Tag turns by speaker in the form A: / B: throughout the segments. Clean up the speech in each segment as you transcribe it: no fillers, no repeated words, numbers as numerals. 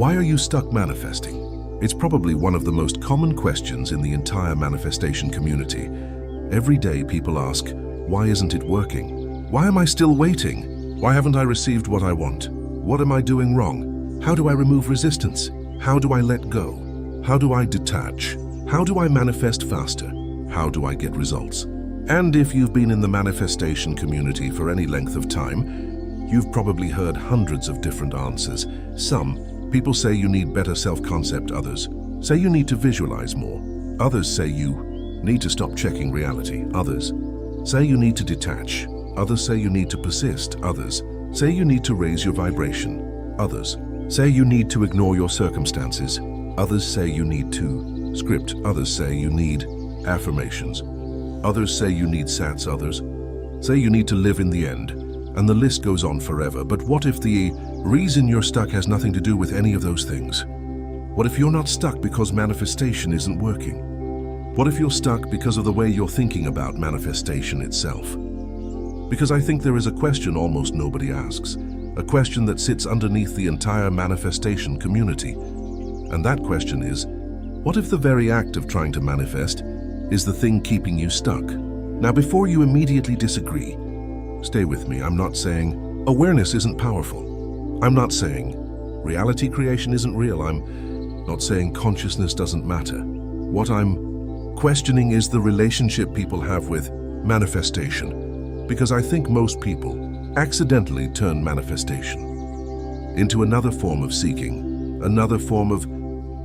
A: Why are you stuck manifesting? It's probably one of the most common questions in the entire manifestation community. Every day people ask, why isn't it working? Why am I still waiting? Why haven't I received what I want? What am I doing wrong? How do I remove resistance? How do I let go? How do I detach? How do I manifest faster? How do I get results? And if you've been in the manifestation community for any length of time, you've probably heard hundreds of different answers. Some people say you need better self-concept, others say you need to visualize more. Others say you need to stop checking reality. Others say you need to detach. Others say you need to persist. Others say you need to raise your vibration. Others say you need to ignore your circumstances. Others say you need to script. Others say you need affirmations. Others say you need sats. Others say you need to live in the end. And the list goes on forever. But what if the reason you're stuck has nothing to do with any of those things? What if you're not stuck because manifestation isn't working? What if you're stuck because of the way you're thinking about manifestation itself? Because I think there is a question almost nobody asks, a question that sits underneath the entire manifestation community. And that question is, what if the very act of trying to manifest is the thing keeping you stuck? Now, before you immediately disagree, stay with me. I'm not saying awareness isn't powerful. I'm not saying reality creation isn't real. I'm not saying consciousness doesn't matter. What I'm questioning is the relationship people have with manifestation, because I think most people accidentally turn manifestation into another form of seeking, another form of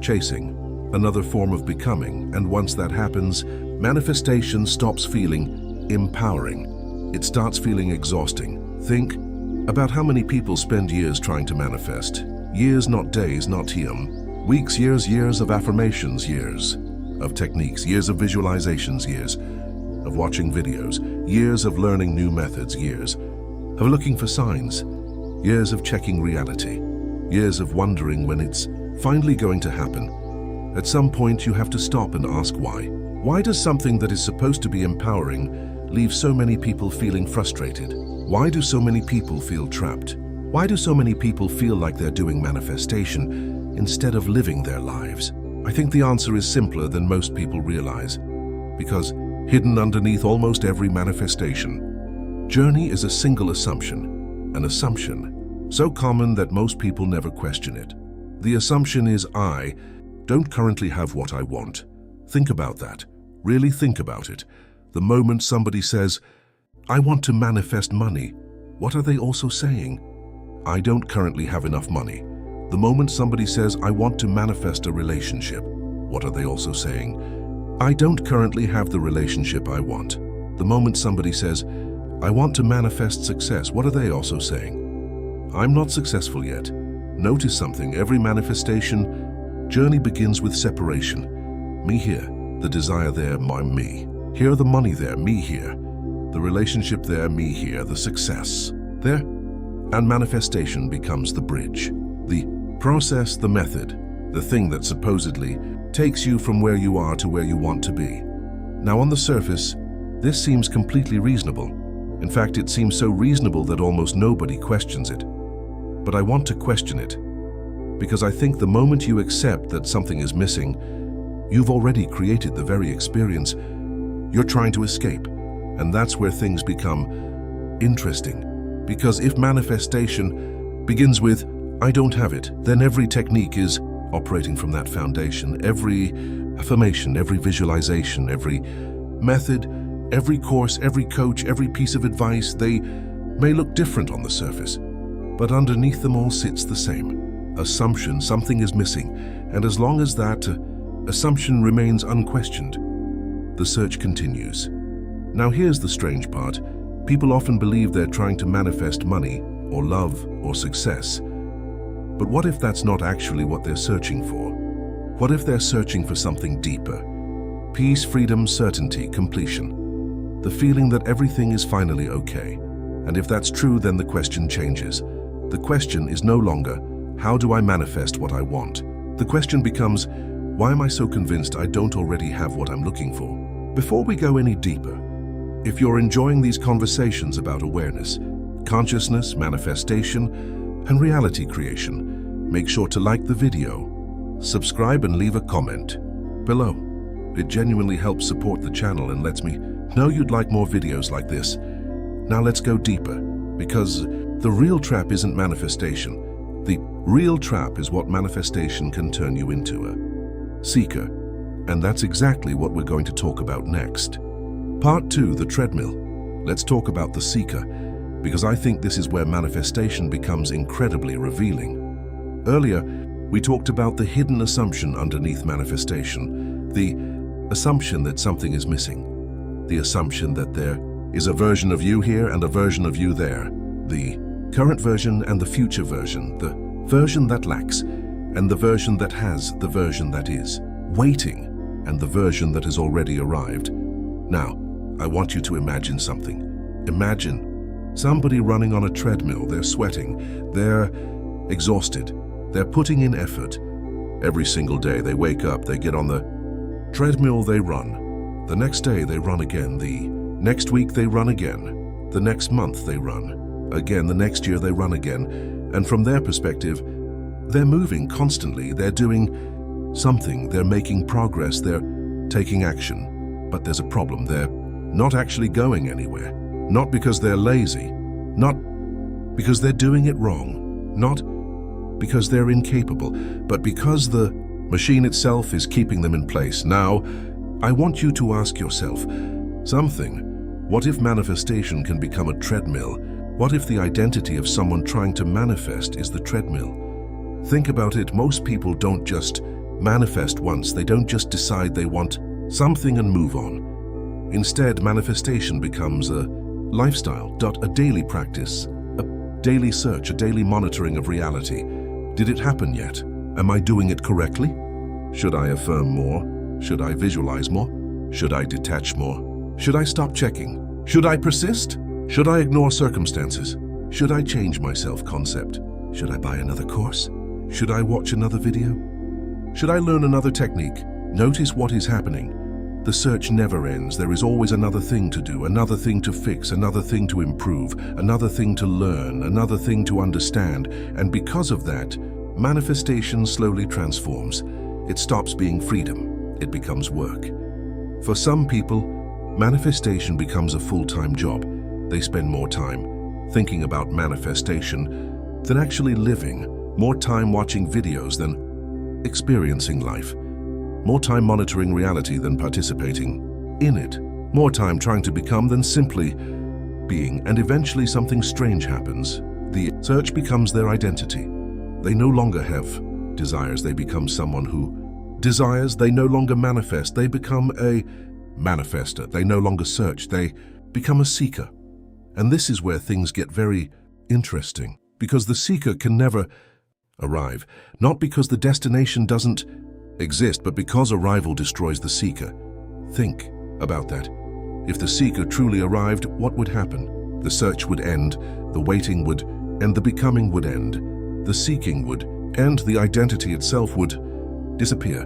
A: chasing, another form of becoming, and once that happens, manifestation stops feeling empowering. It starts feeling exhausting. Think about how many people spend years trying to manifest. Years, not days, not weeks, years of affirmations, years of techniques, years of visualizations, years of watching videos, years of learning new methods, years of looking for signs, years of checking reality, years of wondering when it's finally going to happen. At some point, you have to stop and ask why. Why does something that is supposed to be empowering leave so many people feeling frustrated? Why do so many people feel trapped? Why do so many people feel like they're doing manifestation instead of living their lives? I think the answer is simpler than most people realize, because hidden underneath almost every manifestation journey is a single assumption, an assumption so common that most people never question it. The assumption is, I don't currently have what I want. Think about that. Really think about it. The moment somebody says, I want to manifest money, what are they also saying? I don't currently have enough money. The moment somebody says, I want to manifest a relationship, what are they also saying? I don't currently have the relationship I want. The moment somebody says, I want to manifest success, what are they also saying? I'm not successful yet. Notice something, every manifestation journey begins with separation. Me here, the desire there, I'm me. Here, the money there, me here. The relationship there, me here. The success there. And manifestation becomes the bridge, the process, the method, the thing that supposedly takes you from where you are to where you want to be. Now, on the surface, this seems completely reasonable. In fact, it seems so reasonable that almost nobody questions it. But I want to question it, because I think the moment you accept that something is missing, you've already created the very experience you're trying to escape. And that's where things become interesting. Because if manifestation begins with, I don't have it, then every technique is operating from that foundation. Every affirmation, every visualization, every method, every course, every coach, every piece of advice, they may look different on the surface, but underneath them all sits the same assumption: something is missing. And as long as that assumption remains unquestioned, the search continues. Now, here's the strange part. People often believe they're trying to manifest money or love or success. But what if that's not actually what they're searching for? What if they're searching for something deeper? Peace, freedom, certainty, completion. The feeling that everything is finally okay. And if that's true, then the question changes. The question is no longer, how do I manifest what I want? The question becomes, why am I so convinced I don't already have what I'm looking for? Before we go any deeper, if you're enjoying these conversations about awareness, consciousness, manifestation, and reality creation, make sure to like the video, subscribe and leave a comment below. It genuinely helps support the channel and lets me know you'd like more videos like this. Now let's go deeper, because the real trap isn't manifestation. The real trap is what manifestation can turn you into, a seeker. And that's exactly what we're going to talk about next. Part 2, the treadmill. Let's talk about the seeker, because I think this is where manifestation becomes incredibly revealing. Earlier, we talked about the hidden assumption underneath manifestation, the assumption that something is missing, the assumption that there is a version of you here and a version of you there, the current version and the future version, the version that lacks and the version that has, the version that is waiting, and the version that has already arrived. Now, I want you to imagine something. Imagine somebody running on a treadmill. They're sweating, they're exhausted, they're putting in effort. Every single day they wake up, they get on the treadmill, they run. The next day they run again, the next week they run again, the next month they run again, the next year they run again. And from their perspective, they're moving constantly, they're doing something, they're making progress, they're taking action. But there's a problem. They're not actually going anywhere. Not because they're lazy, not because they're doing it wrong, not because they're incapable, but because the machine itself is keeping them in place. Now, I want you to ask yourself something. What if manifestation can become a treadmill? What if the identity of someone trying to manifest is the treadmill? Think about it. Most people don't just manifest once. They don't just decide they want something and move on. Instead, manifestation becomes a lifestyle, a daily practice, a daily search, a daily monitoring of reality. Did it happen yet? Am I doing it correctly? Should I affirm more? Should I visualize more? Should I detach more? Should I stop checking? Should I persist? Should I ignore circumstances? Should I change my self-concept? Should I buy another course? Should I watch another video? Should I learn another technique? Notice what is happening. The search never ends. There is always another thing to do, another thing to fix, another thing to improve, another thing to learn, another thing to understand. And because of that, manifestation slowly transforms. It stops being freedom. It becomes work. For some people, manifestation becomes a full-time job. They spend more time thinking about manifestation than actually living, more time watching videos than experiencing life, more time monitoring reality than participating in it, more time trying to become than simply being, and eventually something strange happens. The search becomes their identity. They no longer have desires. They become someone who desires. They no longer manifest. They become a manifester. They no longer search. They become a seeker. And this is where things get very interesting, because the seeker can never arrive, not because the destination doesn't exist, but because arrival destroys the seeker. Think about that. If the seeker truly arrived, what would happen? The search would end, the waiting would end, the becoming would end, the seeking would end, the identity itself would disappear,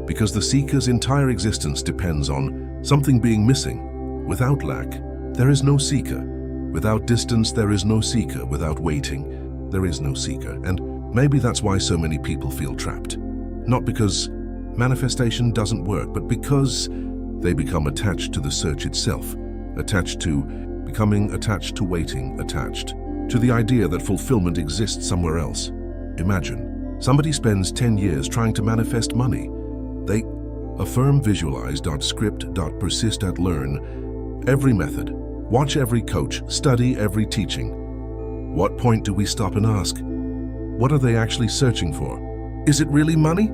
A: because the seeker's entire existence depends on something being missing. Without lack, there is no seeker. Without distance, there is no seeker. Without waiting, there is no seeker. And maybe that's why so many people feel trapped. Not because manifestation doesn't work, but because they become attached to the search itself, attached to becoming, attached to waiting, attached to the idea that fulfillment exists somewhere else. Imagine somebody spends 10 years trying to manifest money. They affirm, visualize, script, persist, learn every method, watch every coach, study every teaching. What point do we stop and ask, what are they actually searching for? Is it really money?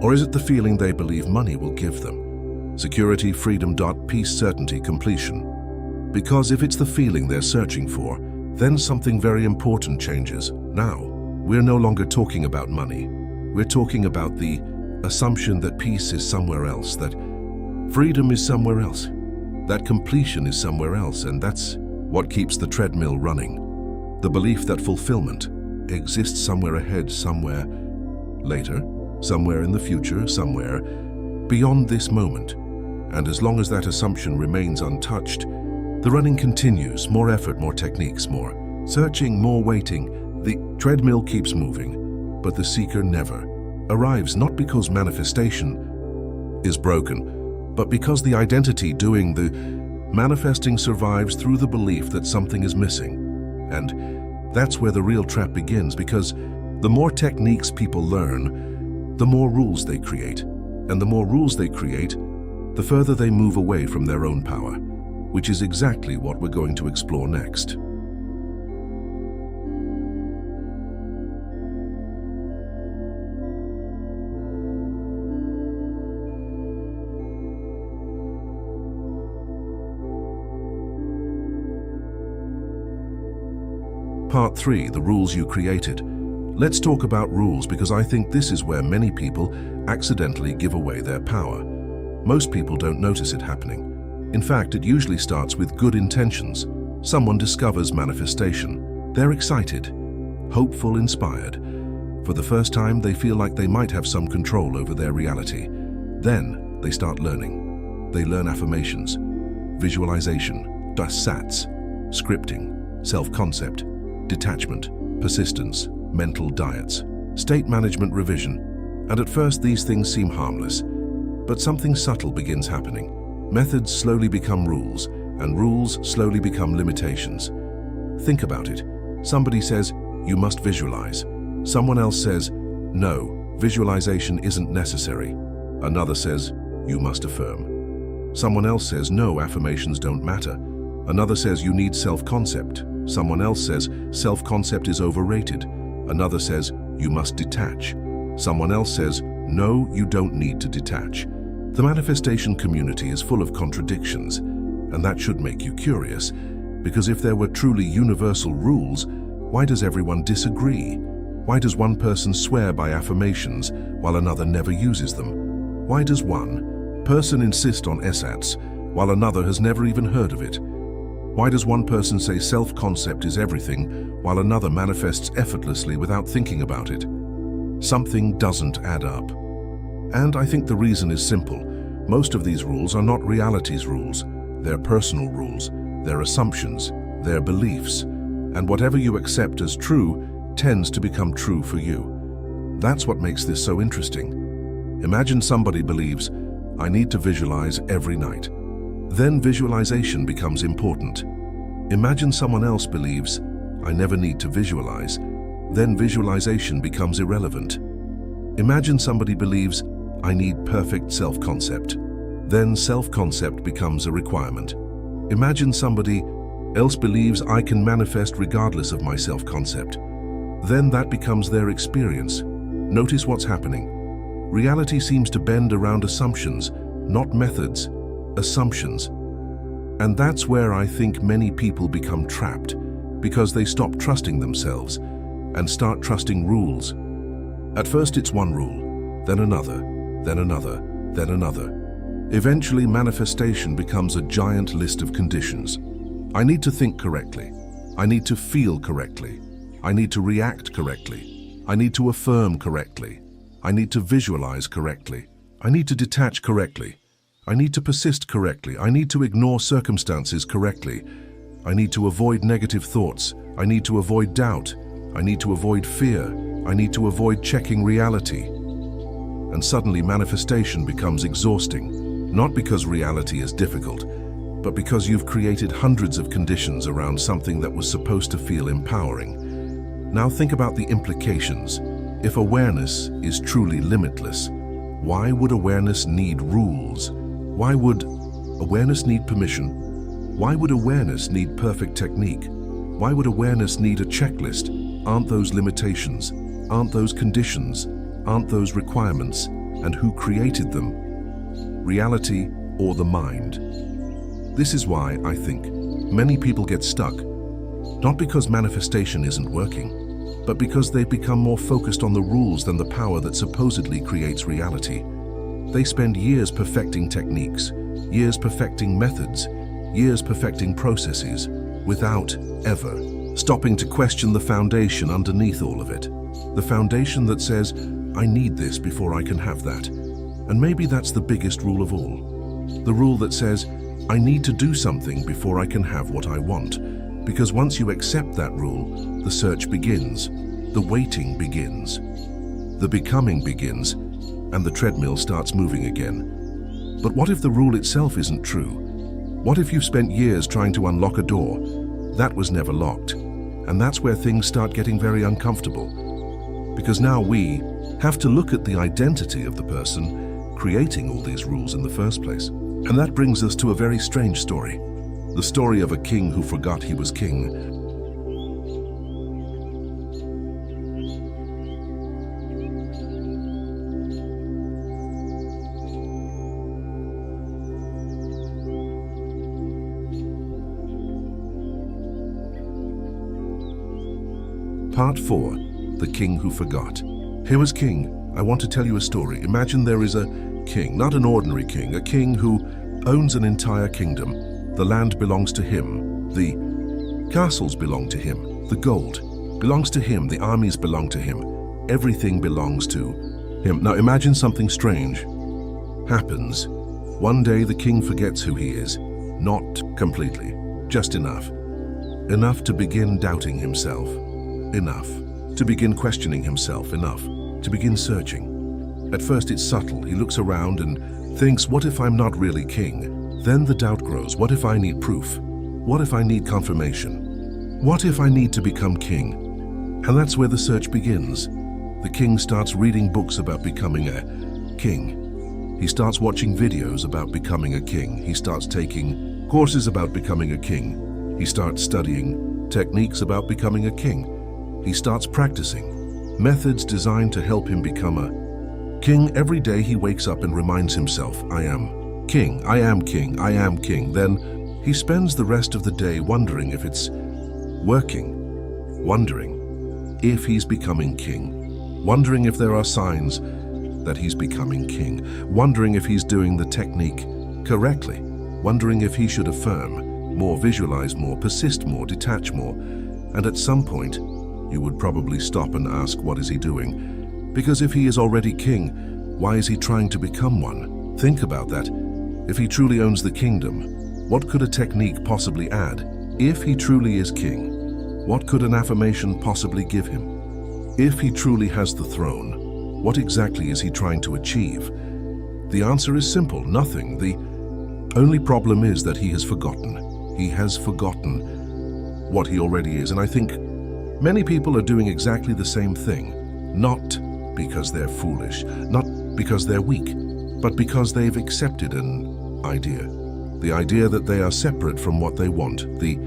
A: Or is it the feeling they believe money will give them? Security, freedom, peace, certainty, completion. Because if it's the feeling they're searching for, then something very important changes. Now, we're no longer talking about money. We're talking about the assumption that peace is somewhere else, that freedom is somewhere else, that completion is somewhere else, and that's what keeps the treadmill running. The belief that fulfillment exists somewhere ahead, somewhere later, somewhere in the future, somewhere beyond this moment. And as long as that assumption remains untouched, the running continues. More effort, more techniques, more searching, more waiting. The treadmill keeps moving. but the seeker never arrives, not because manifestation is broken, but because the identity doing the manifesting survives through the belief that something is missing. And that's where the real trap begins, because the more techniques people learn, the more rules they create. And the more rules they create, the further they move away from their own power, which is exactly what we're going to explore next. Part 3, the rules you created. Let's talk about rules, because I think this is where many people accidentally give away their power. Most people don't notice it happening. In fact, it usually starts with good intentions. Someone discovers manifestation. They're excited, hopeful, inspired. For the first time, they feel like they might have some control over their reality. Then they start learning. They learn affirmations, visualization, SATs, scripting, self-concept, detachment, persistence, mental diets, state management revision. And at first these things seem harmless, but something subtle begins happening. Methods slowly become rules, and rules slowly become limitations. Think about it. Somebody says, you must visualize. Someone else says, no, visualization isn't necessary. Another says, you must affirm. Someone else says, no, affirmations don't matter. Another says, you need self-concept. Someone else says, self-concept is overrated. Another says, you must detach. Someone else says, no, you don't need to detach. The manifestation community is full of contradictions, and that should make you curious, because if there were truly universal rules, why does everyone disagree? Why does one person swear by affirmations while another never uses them? Why does one person insist on SATs while another has never even heard of it? Why does one person say self-concept is everything while another manifests effortlessly without thinking about it? Something doesn't add up. And I think the reason is simple. Most of these rules are not reality's rules. They're personal rules, they're assumptions, they're beliefs. And whatever you accept as true tends to become true for you. That's what makes this so interesting. Imagine somebody believes, I need to visualize every night. Then visualization becomes important. Imagine someone else believes, I never need to visualize. Then visualization becomes irrelevant. Imagine somebody believes, I need perfect self-concept. Then self-concept becomes a requirement. Imagine somebody else believes, I can manifest regardless of my self-concept. Then that becomes their experience. Notice what's happening. Reality seems to bend around assumptions, not methods. Assumptions. And that's where I think many people become trapped, because they stop trusting themselves and start trusting rules. At first it's one rule, then another, then another, then another. Eventually manifestation becomes a giant list of conditions. I need to think correctly. I need to feel correctly. I need to react correctly. I need to affirm correctly. I need to visualize correctly. I need to detach correctly. I need to persist correctly. I need to ignore circumstances correctly. I need to avoid negative thoughts. I need to avoid doubt. I need to avoid fear. I need to avoid checking reality. And suddenly manifestation becomes exhausting, not because reality is difficult, but because you've created hundreds of conditions around something that was supposed to feel empowering. Now think about the implications. If awareness is truly limitless, why would awareness need rules? Why would awareness need permission? Why would awareness need perfect technique? Why would awareness need a checklist? Aren't those limitations? Aren't those conditions? Aren't those requirements? And who created them? Reality or the mind? This is why I think many people get stuck, not because manifestation isn't working, but because they've become more focused on the rules than the power that supposedly creates reality. They spend years perfecting techniques, years perfecting methods, years perfecting processes, without ever stopping to question the foundation underneath all of it. The foundation that says, I need this before I can have that. And maybe that's the biggest rule of all. The rule that says, I need to do something before I can have what I want. Because once you accept that rule, the search begins, the waiting begins. The becoming begins, and the treadmill starts moving again. But what if the rule itself isn't true? What if you've spent years trying to unlock a door that was never locked? And that's where things start getting very uncomfortable. Because now we have to look at the identity of the person creating all these rules in the first place. And that brings us to a very strange story. The story of a king who forgot he was king. Part 4. The King Who Forgot. Here was King. I want to tell you a story. Imagine there is a king, not an ordinary king, a king who owns an entire kingdom. The land belongs to him. The castles belong to him. The gold belongs to him. The armies belong to him. Everything belongs to him. Now imagine something strange happens. One day the king forgets who he is. Not completely, just enough. Enough to begin doubting himself. Enough to begin questioning himself. Enough to begin searching. At first it's subtle. He looks around and thinks, what if I'm not really king? Then the doubt grows. What if I need proof? What if I need confirmation? What if I need to become king? And that's where the search begins. The king starts reading books about becoming a king. He starts watching videos about becoming a king. He starts taking courses about becoming a king. He starts studying techniques about becoming a king. He starts practicing methods designed to help him become a king. Every day he wakes up and reminds himself, I am king, I am king, I am king. Then he spends the rest of the day wondering if it's working, wondering if he's becoming king, wondering if there are signs that he's becoming king, wondering if he's doing the technique correctly, wondering if he should affirm more, visualize more, persist more, detach more. And at some point, you would probably stop and ask, what is he doing? Because if he is already king, why is he trying to become one? Think about that. If he truly owns the kingdom, what could a technique possibly add? If he truly is king, what could an affirmation possibly give him? If he truly has the throne, what exactly is he trying to achieve? The answer is simple, nothing. The only problem is that he has forgotten. He has forgotten what he already is. And I think many people are doing exactly the same thing, not because they're foolish, not because they're weak, but because they've accepted an idea. The idea that they are separate from what they want, the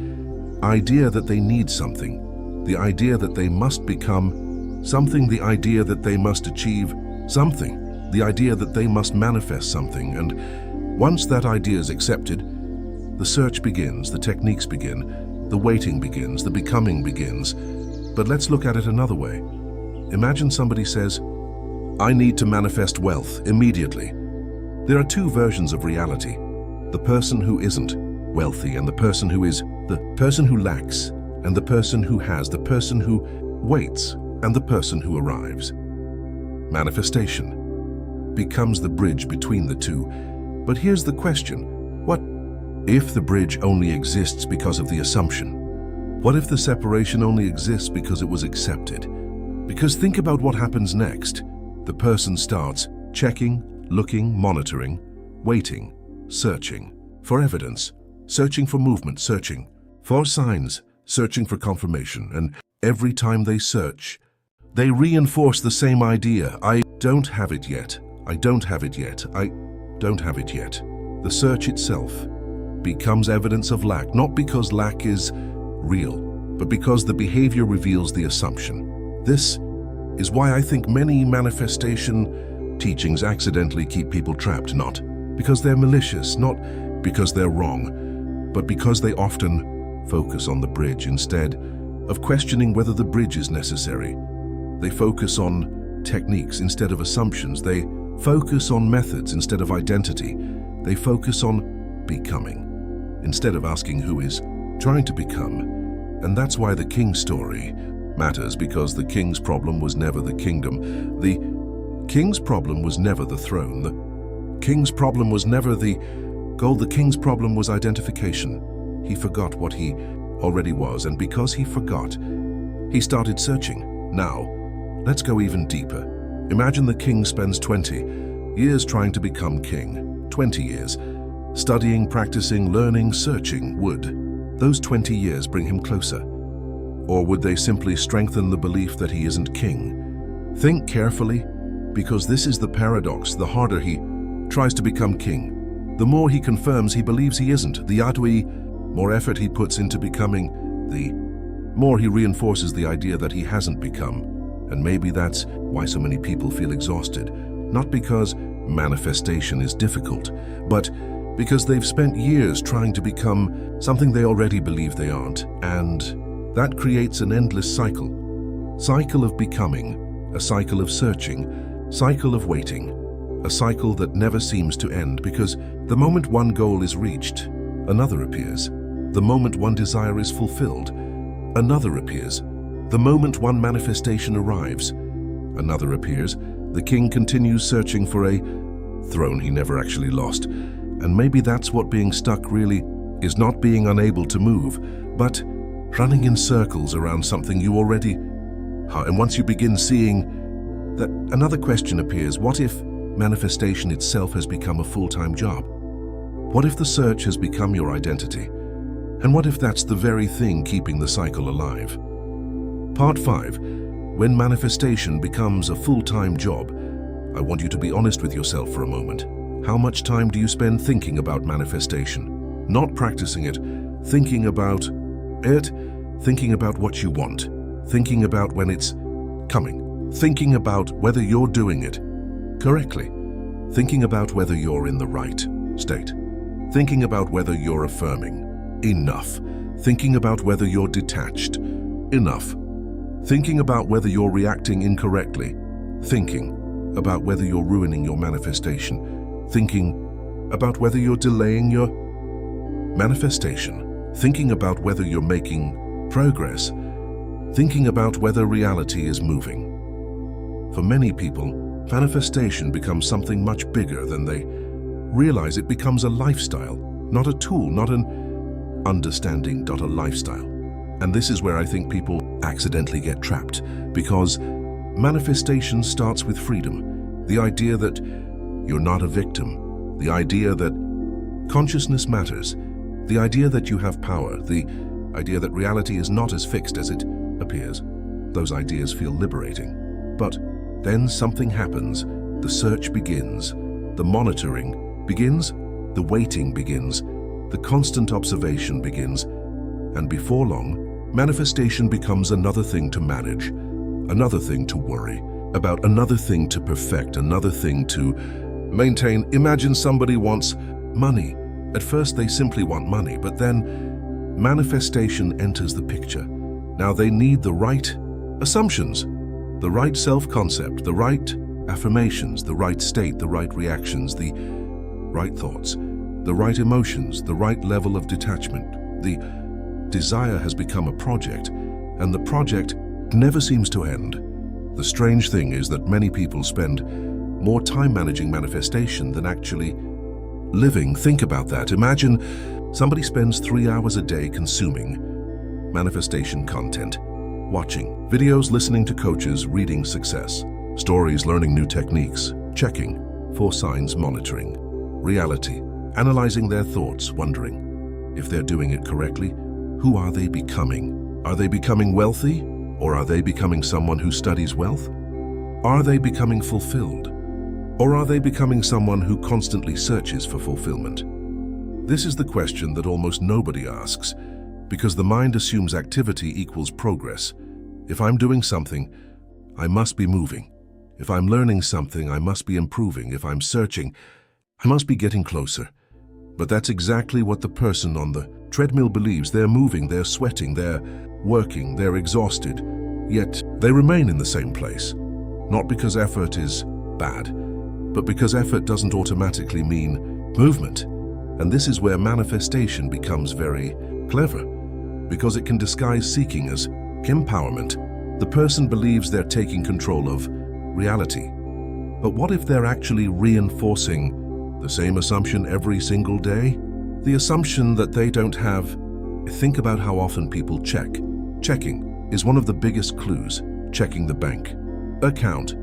A: idea that they need something, the idea that they must become something, the idea that they must achieve something, the idea that they must manifest something. And once that idea is accepted, the search begins, the techniques begin, the waiting begins, the becoming begins. But let's look at it another way. Imagine somebody says, I need to manifest wealth immediately. There are two versions of reality. The person who isn't wealthy and the person who is, the person who lacks and the person who has, the person who waits and the person who arrives. Manifestation becomes the bridge between the two. But here's the question. What if the bridge only exists because of the assumption? What if the separation only exists because it was accepted? Because think about what happens next. The person starts checking, looking, monitoring, waiting, searching for evidence, searching for movement, searching for signs, searching for confirmation. And every time they search, they reinforce the same idea. I don't have it yet. I don't have it yet. I don't have it yet. The search itself becomes evidence of lack, not because lack is real, but because the behavior reveals the assumption. This is why I think many manifestation teachings accidentally keep people trapped, not because they're malicious, not because they're wrong, but because they often focus on the bridge instead of questioning whether the bridge is necessary. They focus on techniques instead of assumptions. They focus on methods instead of identity. They focus on becoming instead of asking who is trying to become. And that's why the king story matters, because the king's problem was never the kingdom. The king's problem was never the throne. The king's problem was never the gold. The king's problem was identification. He forgot what he already was, and because he forgot, he started searching. Now, let's go even deeper. Imagine the king spends 20 years trying to become king. 20 years. Studying, practicing, learning, searching. Would those 20 years bring him closer? Or would they simply strengthen the belief that he isn't king? Think carefully, because this is the paradox. The harder he tries to become king, the more he confirms he believes he isn't. The more effort he puts into becoming, the more he reinforces the idea that he hasn't become. And maybe that's why so many people feel exhausted. Not because manifestation is difficult, but because they've spent years trying to become something they already believe they aren't. And that creates an endless cycle. Cycle of becoming, a cycle of searching, cycle of waiting, a cycle that never seems to end, because the moment one goal is reached, another appears. The moment one desire is fulfilled, another appears. The moment one manifestation arrives, another appears. The king continues searching for a throne he never actually lost. And maybe that's what being stuck really is: not being unable to move, but running in circles around something you already. And once you begin seeing that, another question appears. What if manifestation itself has become a full-time job? What if the search has become your identity? And what if that's the very thing keeping the cycle alive? Part 5. When manifestation becomes a full-time job. I want you to be honest with yourself for a moment. How much time do you spend thinking about manifestation? Not practicing it, thinking about it, thinking about what you want, thinking about when it's coming, thinking about whether you're doing it correctly, thinking about whether you're in the right state, thinking about whether you're affirming enough, thinking about whether you're detached enough, thinking about whether you're reacting incorrectly, thinking about whether you're ruining your manifestation, thinking about whether you're delaying your manifestation, thinking about whether you're making progress, thinking about whether reality is moving. For many people, manifestation becomes something much bigger than they realize. It becomes a lifestyle, not a tool, not an understanding, not a lifestyle. And this is where I think people accidentally get trapped, because manifestation starts with freedom. The idea that you're not a victim, the idea that consciousness matters, the idea that you have power, the idea that reality is not as fixed as it appears. Those ideas feel liberating. But then something happens. The search begins, the monitoring begins, the waiting begins, the constant observation begins, and before long, manifestation becomes another thing to manage, another thing to worry about, another thing to perfect, another thing to maintain. Imagine somebody wants money. At first they simply want money, but then manifestation enters the picture. Now they need the right assumptions, the right self-concept, the right affirmations, the right state, the right reactions, the right thoughts, the right emotions, the right level of detachment. The desire has become a project, and the project never seems to end. The strange thing is that many people spend more time managing manifestation than actually living. Think about that. Imagine somebody spends 3 hours a day consuming manifestation content, watching videos, listening to coaches, reading success stories, learning new techniques, checking for signs, monitoring reality, analyzing their thoughts, wondering if they're doing it correctly. Who are they becoming? Are they becoming wealthy? Or are they becoming someone who studies wealth? Are they becoming fulfilled? Or are they becoming someone who constantly searches for fulfillment? This is the question that almost nobody asks, because the mind assumes activity equals progress. If I'm doing something, I must be moving. If I'm learning something, I must be improving. If I'm searching, I must be getting closer. But that's exactly what the person on the treadmill believes. They're moving, they're sweating, they're working, they're exhausted, yet they remain in the same place. Not because effort is bad, but because effort doesn't automatically mean movement. And this is where manifestation becomes very clever, because it can disguise seeking as empowerment. The person believes they're taking control of reality. But what if they're actually reinforcing the same assumption every single day? The assumption that they don't have. Think about how often people check. Checking is one of the biggest clues. Checking the bank account,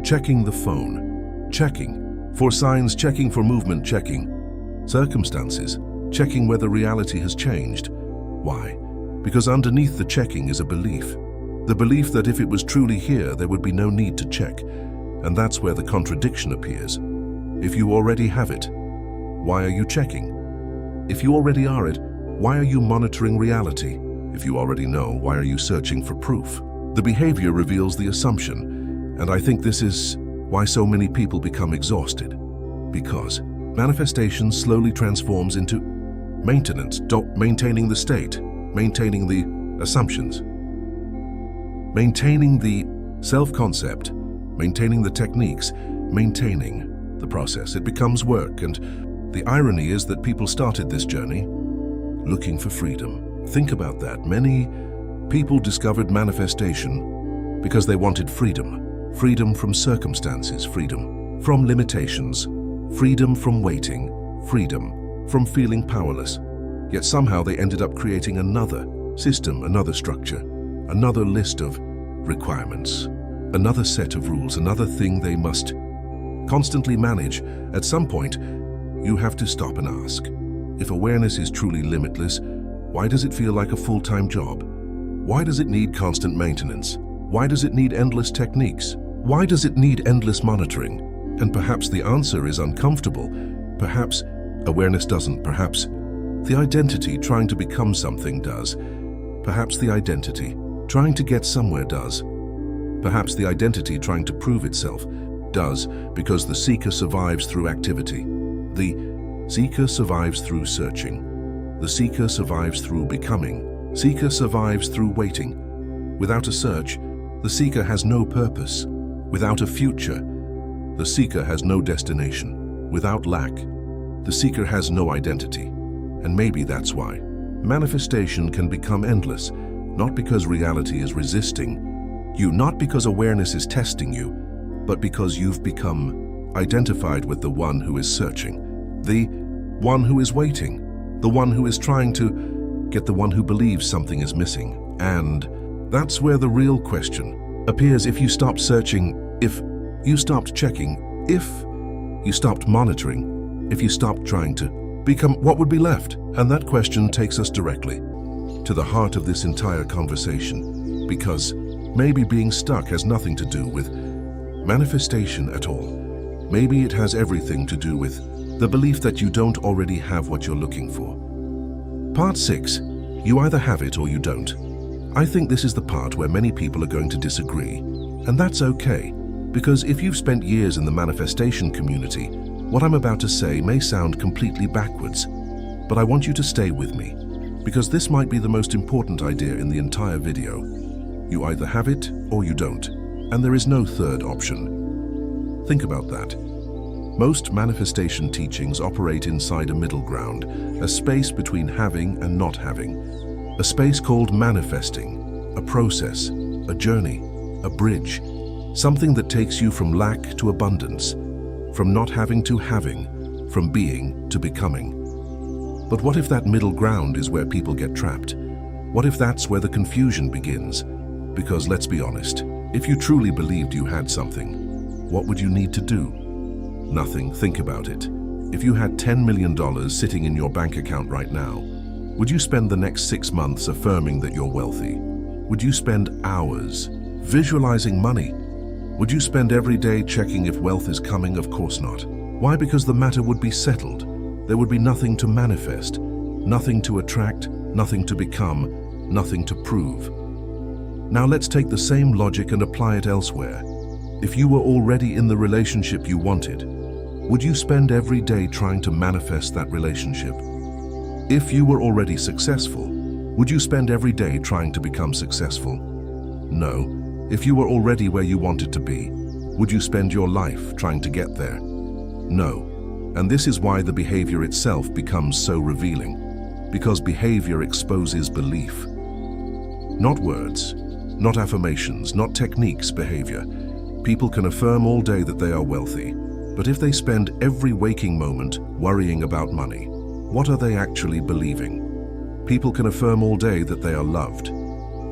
A: checking the phone, checking for signs, checking for movement, checking circumstances, checking whether reality has changed. Why? Because underneath the checking is a belief. The belief that if it was truly here, there would be no need to check. And that's where the contradiction appears. If you already have it, why are you checking? If you already are it, why are you monitoring reality? If you already know, why are you searching for proof? The behavior reveals the assumption, and I think this is why so many people become exhausted. Because manifestation slowly transforms into maintenance, maintaining the state, maintaining the assumptions, maintaining the self-concept, maintaining the techniques, maintaining the process. It becomes work, and the irony is that people started this journey looking for freedom. Think about that. Many people discovered manifestation because they wanted freedom. Freedom from circumstances, freedom from limitations, freedom from waiting, freedom from feeling powerless. Yet somehow they ended up creating another system, another structure, another list of requirements, another set of rules, another thing they must constantly manage. At some point, you have to stop and ask, if awareness is truly limitless, why does it feel like a full-time job? Why does it need constant maintenance? Why does it need endless techniques? Why does it need endless monitoring? And perhaps the answer is uncomfortable. Perhaps awareness doesn't. Perhaps the identity trying to become something does. Perhaps the identity trying to get somewhere does. Perhaps the identity trying to prove itself does, because the seeker survives through activity. The seeker survives through searching. The seeker survives through becoming. Seeker survives through waiting. Without a search, the seeker has no purpose. Without a future, the seeker has no destination. Without lack, the seeker has no identity. And maybe that's why manifestation can become endless, not because reality is resisting you, not because awareness is testing you, but because you've become identified with the one who is searching, the one who is waiting, the one who is trying to get the one who believes something is missing. And that's where the real question appears. If you stopped searching, if you stopped checking, if you stopped monitoring, if you stopped trying to become, what would be left? And that question takes us directly to the heart of this entire conversation, because maybe being stuck has nothing to do with manifestation at all. Maybe it has everything to do with the belief that you don't already have what you're looking for. Part 6. You either have it or you don't. I think this is the part where many people are going to disagree, and that's okay, because if you've spent years in the manifestation community, what I'm about to say may sound completely backwards, but I want you to stay with me, because this might be the most important idea in the entire video. You either have it or you don't, and there is no third option. Think about that. Most manifestation teachings operate inside a middle ground, a space between having and not having, a space called manifesting, a process, a journey, a bridge, something that takes you from lack to abundance, from not having to having, from being to becoming. But what if that middle ground is where people get trapped? What if that's where the confusion begins? Because let's be honest, if you truly believed you had something, what would you need to do? Nothing. Think about it. If you had $10 million sitting in your bank account right now, would you spend the next 6 months affirming that you're wealthy? Would you spend hours visualizing money? Would you spend every day checking if wealth is coming? Of course not. Why? Because the matter would be settled. There would be nothing to manifest, nothing to attract, nothing to become, nothing to prove. Now let's take the same logic and apply it elsewhere. If you were already in the relationship you wanted, would you spend every day trying to manifest that relationship? If you were already successful, would you spend every day trying to become successful? No. If you were already where you wanted to be, would you spend your life trying to get there? No. And this is why the behavior itself becomes so revealing, because behavior exposes belief. Not words, not affirmations, not techniques, behavior. People can affirm all day that they are wealthy, but if they spend every waking moment worrying about money, what are they actually believing? People can affirm all day that they are loved,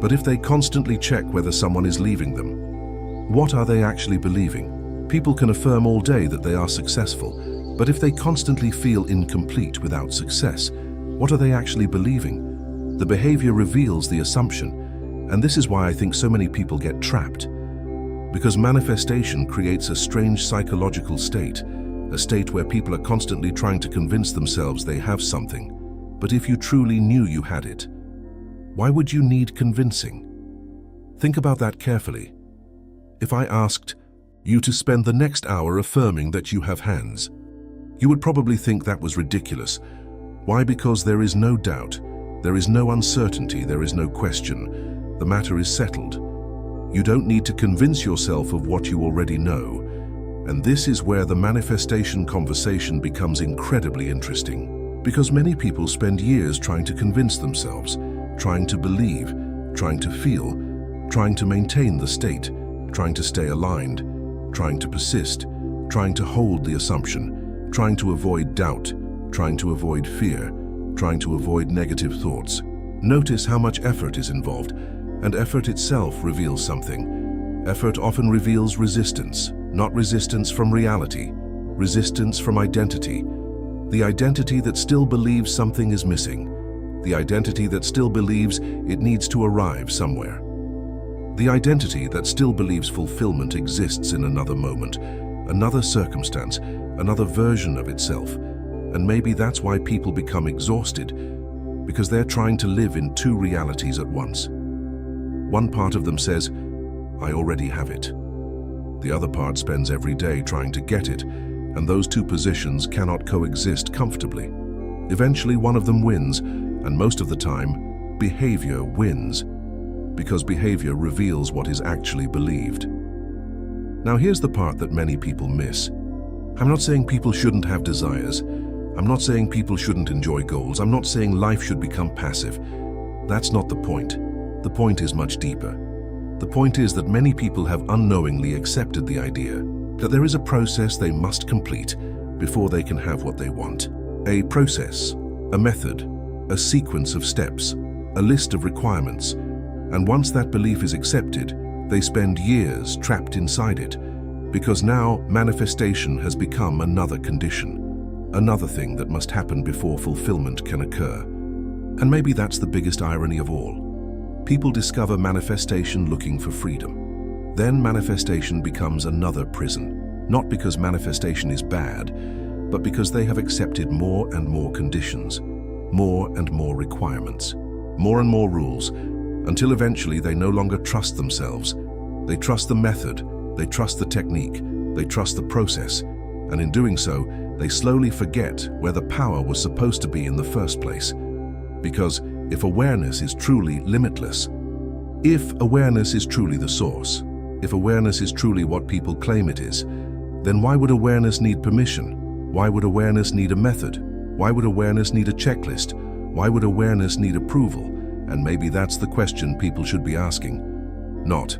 A: but if they constantly check whether someone is leaving them, what are they actually believing? People can affirm all day that they are successful, but if they constantly feel incomplete without success, what are they actually believing? The behavior reveals the assumption, and this is why I think so many people get trapped. Because manifestation creates a strange psychological state, a state where people are constantly trying to convince themselves they have something. But if you truly knew you had it, why would you need convincing? Think about that carefully. If I asked you to spend the next hour affirming that you have hands, you would probably think that was ridiculous. Why? Because there is no doubt, there is no uncertainty, there is no question. The matter is settled. You don't need to convince yourself of what you already know. And this is where the manifestation conversation becomes incredibly interesting. Because many people spend years trying to convince themselves, trying to believe, trying to feel, trying to maintain the state, trying to stay aligned, trying to persist, trying to hold the assumption, trying to avoid doubt, trying to avoid fear, trying to avoid negative thoughts. Notice how much effort is involved, and effort itself reveals something. Effort often reveals resistance, not resistance from reality, resistance from identity. The identity that still believes something is missing. The identity that still believes it needs to arrive somewhere. The identity that still believes fulfillment exists in another moment, another circumstance, another version of itself. And maybe that's why people become exhausted, because they're trying to live in two realities at once. One part of them says, I already have it. The other part spends every day trying to get it, and those two positions cannot coexist comfortably. Eventually, one of them wins, and most of the time, behavior wins, because behavior reveals what is actually believed. Now here's the part that many people miss. I'm not saying people shouldn't have desires. I'm not saying people shouldn't enjoy goals. I'm not saying life should become passive. That's not the point. The point is much deeper. The point is that many people have unknowingly accepted the idea that there is a process they must complete before they can have what they want. A process, a method, a sequence of steps, a list of requirements. And once that belief is accepted, they spend years trapped inside it, because now manifestation has become another condition, another thing that must happen before fulfillment can occur. And maybe that's the biggest irony of all. People discover manifestation looking for freedom. Then manifestation becomes another prison, not because manifestation is bad, but because they have accepted more and more conditions, more and more requirements, more and more rules, until eventually they no longer trust themselves. They trust the method, they trust the technique, they trust the process, and in doing so, they slowly forget where the power was supposed to be in the first place. Because if awareness is truly limitless, if awareness is truly the source, if awareness is truly what people claim it is, then why would awareness need permission? Why would awareness need a method? Why would awareness need a checklist? Why would awareness need approval? And maybe that's the question people should be asking. Not,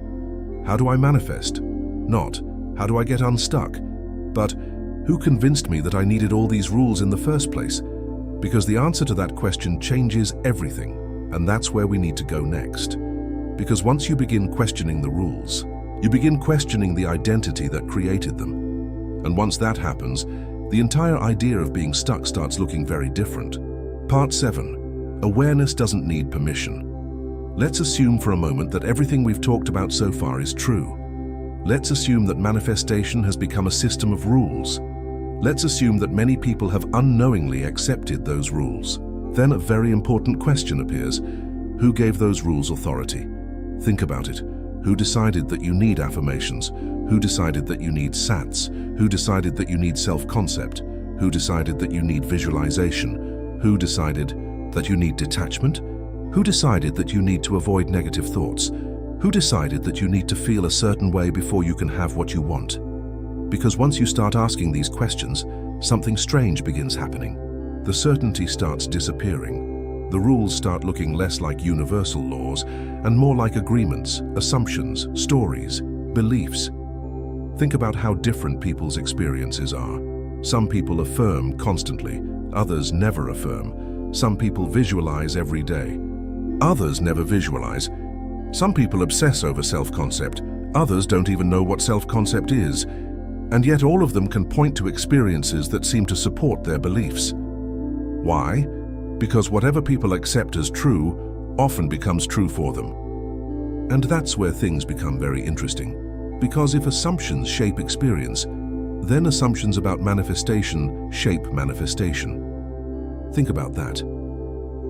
A: how do I manifest? Not, how do I get unstuck? But, who convinced me that I needed all these rules in the first place? Because the answer to that question changes everything, and that's where we need to go next. Because once you begin questioning the rules, you begin questioning the identity that created them. And once that happens, the entire idea of being stuck starts looking very different. Part 7. Awareness doesn't need permission. Let's assume for a moment that everything we've talked about so far is true. Let's assume that manifestation has become a system of rules. Let's assume that many people have unknowingly accepted those rules. Then a very important question appears. Who gave those rules authority? Think about it. Who decided that you need affirmations? Who decided that you need SATs? Who decided that you need self-concept? Who decided that you need visualization? Who decided that you need detachment? Who decided that you need to avoid negative thoughts? Who decided that you need to feel a certain way before you can have what you want? Because once you start asking these questions, something strange begins happening. The certainty starts disappearing. The rules start looking less like universal laws and more like agreements, assumptions, stories, beliefs. Think about how different people's experiences are. Some people affirm constantly, others never affirm. Some people visualize every day. Others never visualize. Some people obsess over self-concept. Others don't even know what self-concept is. And yet all of them can point to experiences that seem to support their beliefs. Why? Because whatever people accept as true often becomes true for them. And that's where things become very interesting. Because if assumptions shape experience, then assumptions about manifestation shape manifestation. Think about that.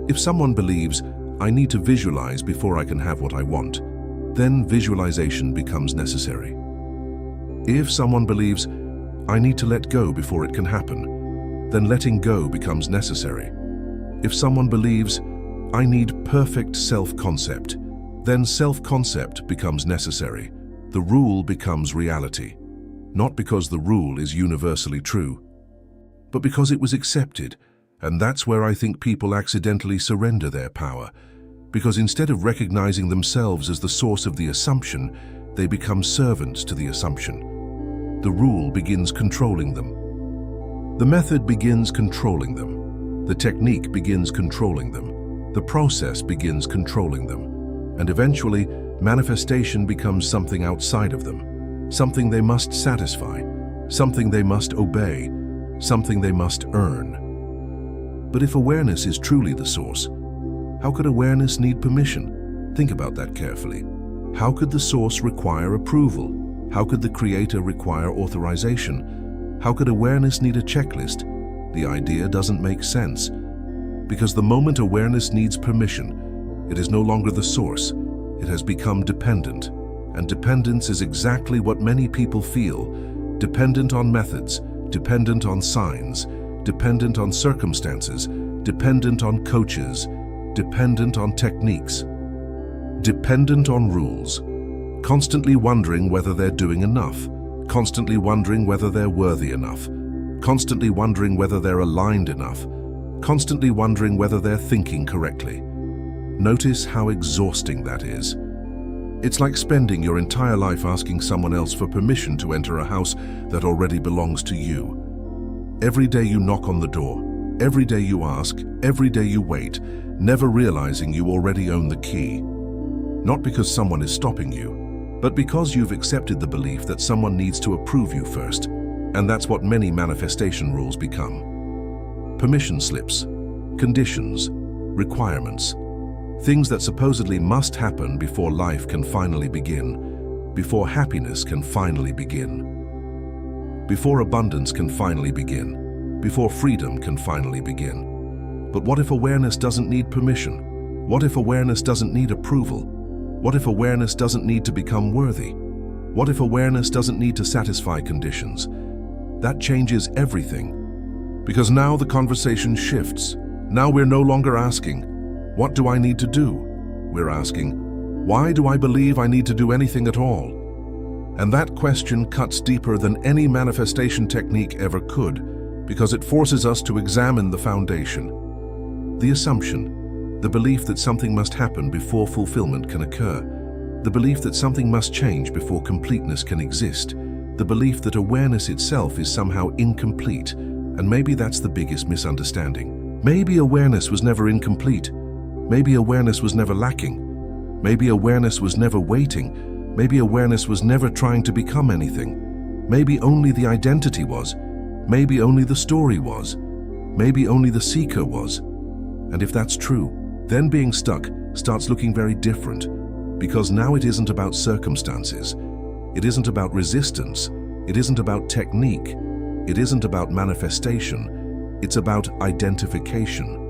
A: If someone believes, I need to visualize before I can have what I want, then visualization becomes necessary. If someone believes, I need to let go before it can happen, then letting go becomes necessary. If someone believes, I need perfect self-concept, then self-concept becomes necessary. The rule becomes reality, not because the rule is universally true, but because it was accepted. And that's where I think people accidentally surrender their power, because instead of recognizing themselves as the source of the assumption, they become servants to the assumption. The rule begins controlling them. The method begins controlling them. The technique begins controlling them. The process begins controlling them. And eventually, manifestation becomes something outside of them, something they must satisfy, something they must obey, something they must earn. But if awareness is truly the source, how could awareness need permission? Think about that carefully. How could the source require approval? How could the creator require authorization? How could awareness need a checklist? The idea doesn't make sense. Because the moment awareness needs permission, it is no longer the source. It has become dependent. And dependence is exactly what many people feel. Dependent on methods, dependent on signs, dependent on circumstances, dependent on coaches, dependent on techniques, dependent on rules, constantly wondering whether they're doing enough, constantly wondering whether they're worthy enough, constantly wondering whether they're aligned enough, constantly wondering whether they're thinking correctly. Notice how exhausting that is. It's like spending your entire life asking someone else for permission to enter a house that already belongs to you. Every day you knock on the door, every day you ask, every day you wait, never realizing you already own the key. Not because someone is stopping you, but because you've accepted the belief that someone needs to approve you first. And that's what many manifestation rules become. Permission slips, conditions, requirements, things that supposedly must happen before life can finally begin, before happiness can finally begin, before abundance can finally begin, before freedom can finally begin. But what if awareness doesn't need permission? What if awareness doesn't need approval? What if awareness doesn't need to become worthy? What if awareness doesn't need to satisfy conditions? That changes everything. Because now the conversation shifts. Now we're no longer asking, what do I need to do? We're asking, why do I believe I need to do anything at all? And that question cuts deeper than any manifestation technique ever could, because it forces us to examine the foundation. The assumption, the belief that something must happen before fulfillment can occur, the belief that something must change before completeness can exist, the belief that awareness itself is somehow incomplete, and maybe that's the biggest misunderstanding. Maybe awareness was never incomplete. Maybe awareness was never lacking. Maybe awareness was never waiting. Maybe awareness was never trying to become anything. Maybe only the identity was. Maybe only the story was. Maybe only the seeker was. And if that's true, then being stuck starts looking very different, because now it isn't about circumstances. It isn't about resistance. It isn't about technique. It isn't about manifestation. It's about identification.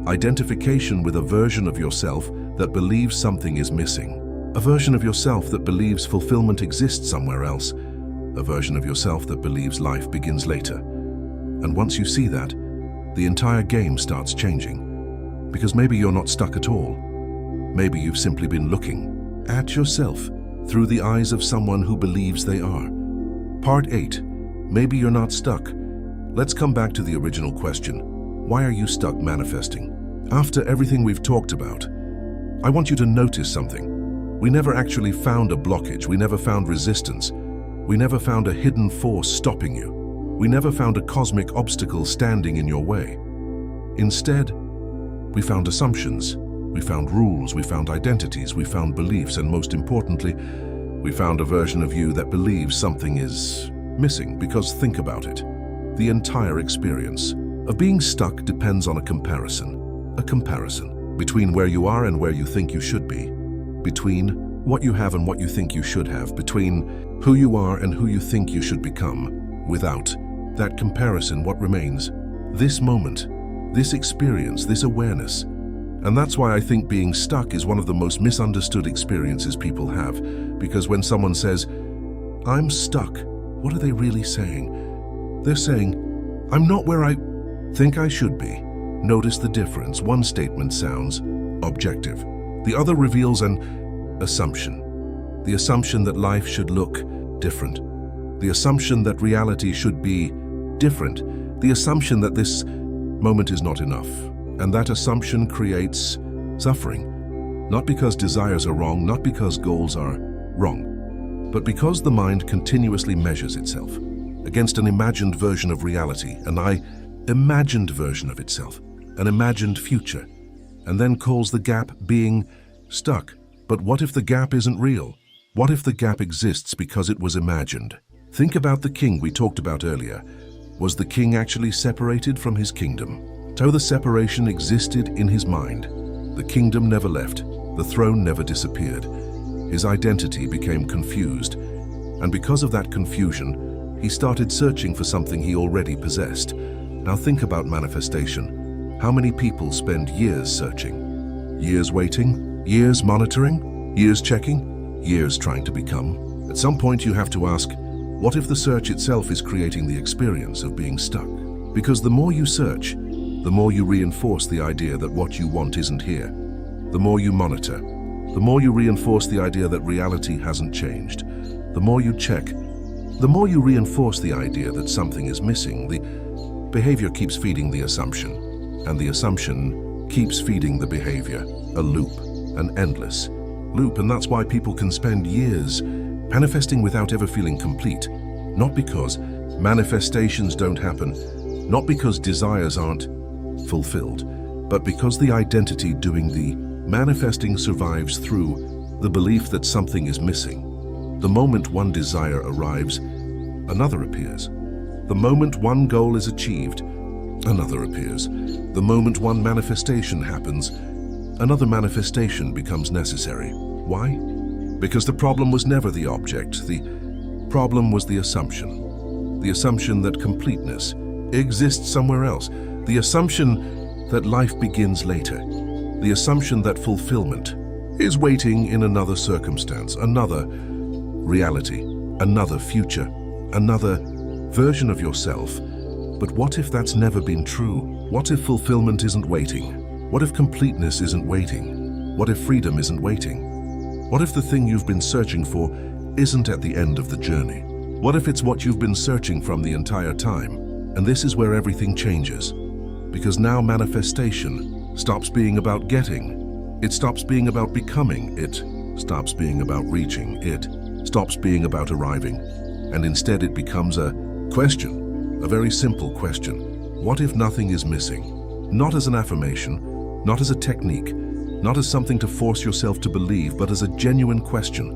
A: Identification with a version of yourself that believes something is missing. A version of yourself that believes fulfillment exists somewhere else. A version of yourself that believes life begins later. And once you see that, the entire game starts changing. Because maybe you're not stuck at all. Maybe you've simply been looking at yourself through the eyes of someone who believes they are. Part 8. Maybe you're not stuck. Let's come back to the original question. Why are you stuck manifesting? After everything we've talked about, I want you to notice something. We never actually found a blockage. We never found resistance. We never found a hidden force stopping you. We never found a cosmic obstacle standing in your way. Instead, we found assumptions, we found rules, we found identities, we found beliefs, and most importantly, we found a version of you that believes something is Missing because, think about it, the entire experience of being stuck depends on a comparison between where you are and where you think you should be, between what you have and what you think you should have, between who you are and who you think you should become. Without that comparison, what remains? This moment, this experience, this awareness. And that's why I think being stuck is one of the most misunderstood experiences people have, because when someone says, "I'm stuck," what are they really saying? They're saying, "I'm not where I think I should be." Notice the difference. One statement sounds objective. The other reveals an assumption. The assumption that life should look different. The assumption that reality should be different. The assumption that this moment is not enough. And that assumption creates suffering. Not because desires are wrong, not because goals are wrong, but because the mind continuously measures itself against an imagined version of reality, imagined version of itself, an imagined future, and then calls the gap being stuck. But what if the gap isn't real? What if the gap exists because it was imagined? Think about the king we talked about earlier. Was the king actually separated from his kingdom? So the separation existed in his mind. The kingdom never left. The throne never disappeared. His identity became confused. And because of that confusion, he started searching for something he already possessed. Now think about manifestation. How many people spend years searching? Years waiting? Years monitoring? Years checking? Years trying to become? At some point you have to ask, what if the search itself is creating the experience of being stuck? Because the more you search, the more you reinforce the idea that what you want isn't here. The more you monitor, the more you reinforce the idea that reality hasn't changed. The more you check, the more you reinforce the idea that something is missing. The behavior keeps feeding the assumption, and the assumption keeps feeding the behavior. A loop, an endless loop, and that's why people can spend years manifesting without ever feeling complete. Not because manifestations don't happen, not because desires aren't fulfilled, but because the identity doing the manifesting survives through the belief that something is missing. The moment one desire arrives, another appears. The moment one goal is achieved, another appears. The moment one manifestation happens, another manifestation becomes necessary. Why? Because the problem was never the object. The problem was the assumption. The assumption that completeness exists somewhere else. The assumption that life begins later. The assumption that fulfillment is waiting in another circumstance, another reality, another future, another version of yourself. But what if that's never been true? What if fulfillment isn't waiting? What if completeness isn't waiting? What if freedom isn't waiting? What if the thing you've been searching for isn't at the end of the journey? What if it's what you've been searching from the entire time? And this is where everything changes. Because now manifestation stops being about getting. It stops being about becoming. It stops being about reaching. It stops being about arriving. And instead it becomes a question, a very simple question. What if nothing is missing? Not as an affirmation, not as a technique, not as something to force yourself to believe, but as a genuine question.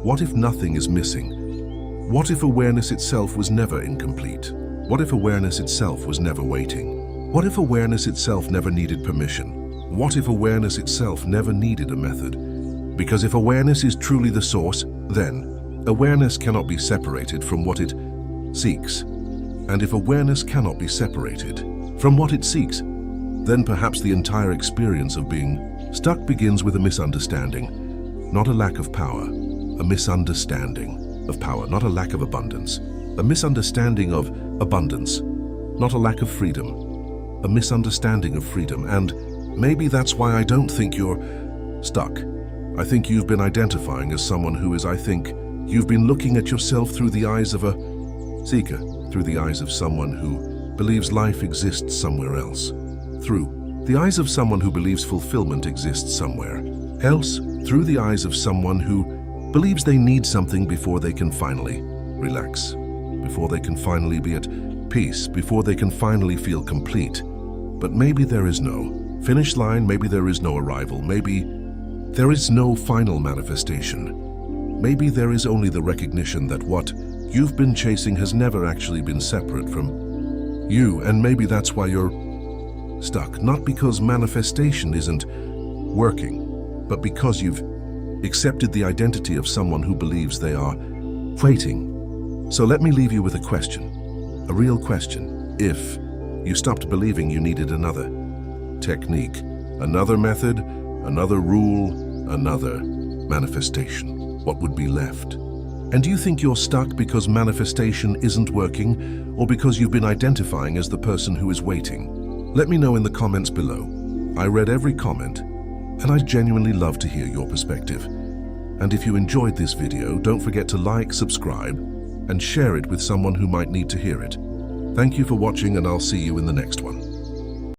A: What if nothing is missing? What if awareness itself was never incomplete? What if awareness itself was never waiting? What if awareness itself never needed permission? What if awareness itself never needed a method? Because if awareness is truly the source, then awareness cannot be separated from what it seeks. And if awareness cannot be separated from what it seeks, then perhaps the entire experience of being stuck begins with a misunderstanding, not a lack of power, a misunderstanding of power, not a lack of abundance, a misunderstanding of abundance, not a lack of freedom, a misunderstanding of freedom. And maybe that's why I don't think you're stuck. I think you've been identifying as someone who is, I think you've been looking at yourself through the eyes of a seeker, through the eyes of someone who believes life exists somewhere else, through the eyes of someone who believes fulfillment exists somewhere else, through the eyes of someone who believes they need something before they can finally relax, before they can finally be at peace, before they can finally feel complete. But maybe there is no finish line, maybe there is no arrival, maybe there is no final manifestation. Maybe there is only the recognition that what you've been chasing has never actually been separate from you, and maybe that's why you're stuck. Not because manifestation isn't working, but because you've accepted the identity of someone who believes they are waiting. So let me leave you with a question, a real question. If you stopped believing you needed another technique, another method, another rule, another manifestation, what would be left? And do you think you're stuck because manifestation isn't working, or because you've been identifying as the person who is waiting? Let me know in the comments below. I read every comment, and I'd genuinely love to hear your perspective. And if you enjoyed this video, don't forget to like, subscribe, and share it with someone who might need to hear it. Thank you for watching, and I'll see you in the next one.